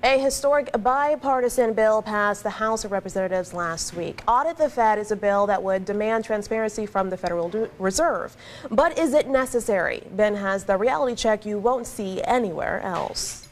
A historic bipartisan bill passed the House of Representatives last week. Audit the Fed is a bill that would demand transparency from the Federal Reserve. But is it necessary? Ben has the reality check you won't see anywhere else.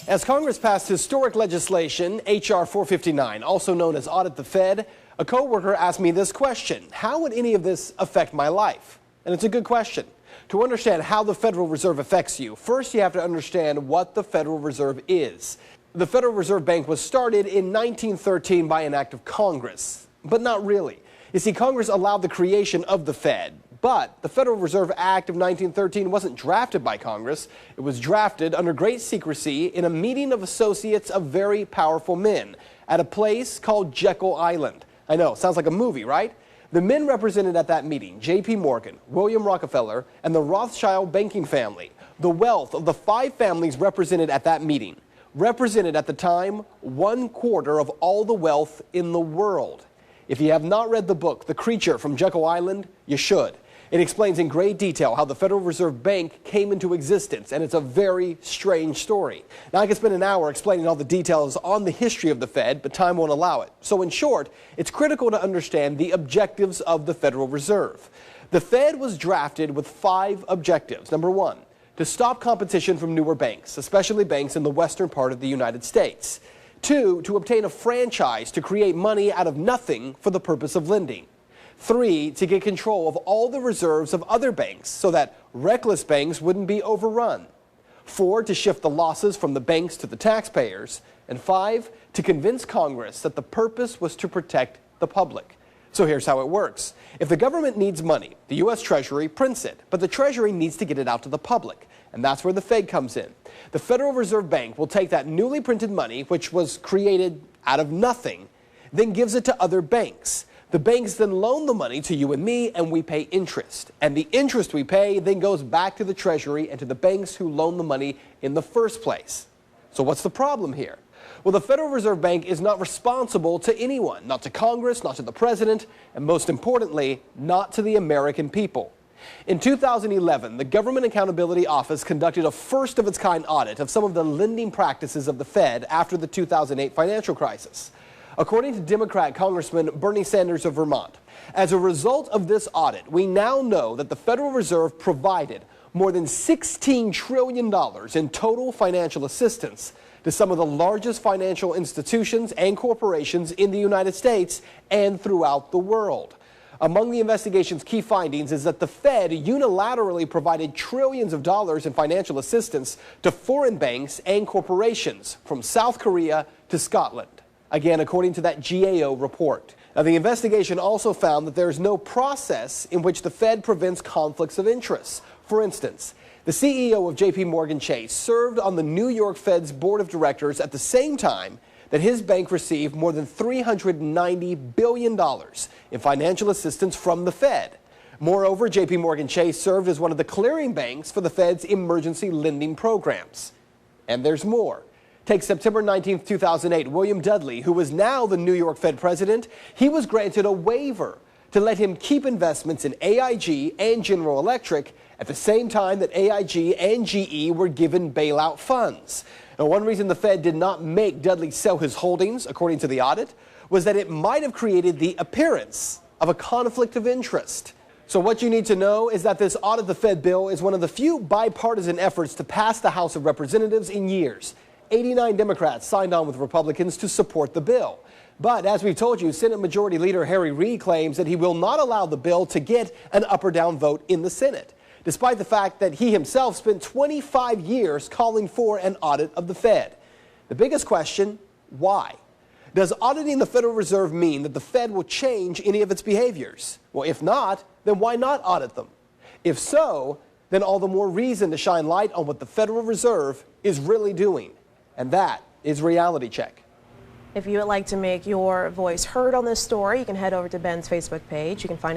As Congress passed historic legislation, H.R. 459, also known as Audit the Fed, a co-worker asked me this question: how would any of this affect my life? And it's a good question. To understand how the Federal Reserve affects you, first you have to understand what the Federal Reserve is. The Federal Reserve Bank was started in 1913 by an act of Congress, but not really. You see, Congress allowed the creation of the Fed, but the Federal Reserve Act of 1913 wasn't drafted by Congress. It was drafted under great secrecy in a meeting of associates of very powerful men at a place called Jekyll Island. I know, sounds like a movie, right? The men represented at that meeting: J.P. Morgan, William Rockefeller, and the Rothschild banking family. The wealth of the five families represented at that meeting represented at the time 1/4 of all the wealth in the world. If you have not read the book, The Creature from Jekyll Island, you should. It explains in great detail how the Federal Reserve Bank came into existence, and it's a very strange story. Now, I could spend an hour explaining all the details on the history of the Fed, but time won't allow it. So in short, it's critical to understand the objectives of the Federal Reserve. The Fed was drafted with 5 objectives. Number 1, to stop competition from newer banks, especially banks in the western part of the United States. 2, to obtain a franchise to create money out of nothing for the purpose of lending. 3, to get control of all the reserves of other banks so that reckless banks wouldn't be overrun. 4, to shift the losses from the banks to the taxpayers. And 5, to convince Congress that the purpose was to protect the public. So here's how it works. If the government needs money, the U.S. Treasury prints it, but the Treasury needs to get it out to the public. And that's where the Fed comes in. The Federal Reserve Bank will take that newly printed money, which was created out of nothing, then gives it to other banks. The banks then loan the money to you and me, and we pay interest. And the interest we pay then goes back to the Treasury and to the banks who loan the money in the first place. So what's the problem here? Well, the Federal Reserve Bank is not responsible to anyone, not to Congress, not to the President, and most importantly, not to the American people. In 2011, the Government Accountability Office conducted a first-of-its-kind audit of some of the lending practices of the Fed after the 2008 financial crisis. According to Democrat Congressman Bernie Sanders of Vermont, as a result of this audit, we now know that the Federal Reserve provided more than $16 trillion in total financial assistance to some of the largest financial institutions and corporations in the United States and throughout the world. Among the investigation's key findings is that the Fed unilaterally provided trillions of dollars in financial assistance to foreign banks and corporations from South Korea to Scotland. Again, according to that GAO report. Now, the investigation also found that there is no process in which the Fed prevents conflicts of interest. For instance, the CEO of J.P. Morgan Chase served on the New York Fed's board of directors at the same time that his bank received more than $390 billion in financial assistance from the Fed. Moreover, J.P. Morgan Chase served as one of the clearing banks for the Fed's emergency lending programs. And there's more. Take September 19, 2008, William Dudley, who is now the New York Fed president. He was granted a waiver to let him keep investments in AIG and General Electric at the same time that AIG and GE were given bailout funds. Now, one reason the Fed did not make Dudley sell his holdings, according to the audit, was that it might have created the appearance of a conflict of interest. So what you need to know is that this Audit the Fed bill is one of the few bipartisan efforts to pass the House of Representatives in years. 89 Democrats signed on with Republicans to support the bill. But as we told you, Senate Majority Leader Harry Reid claims that he will not allow the bill to get an up or down vote in the Senate, despite the fact that he himself spent 25 years calling for an audit of the Fed. The biggest question, why? Does auditing the Federal Reserve mean that the Fed will change any of its behaviors? Well, if not, then why not audit them? If so, then all the more reason to shine light on what the Federal Reserve is really doing. And that is Reality Check. If you would like to make your voice heard on this story, you can head over to Ben's Facebook page. You can find it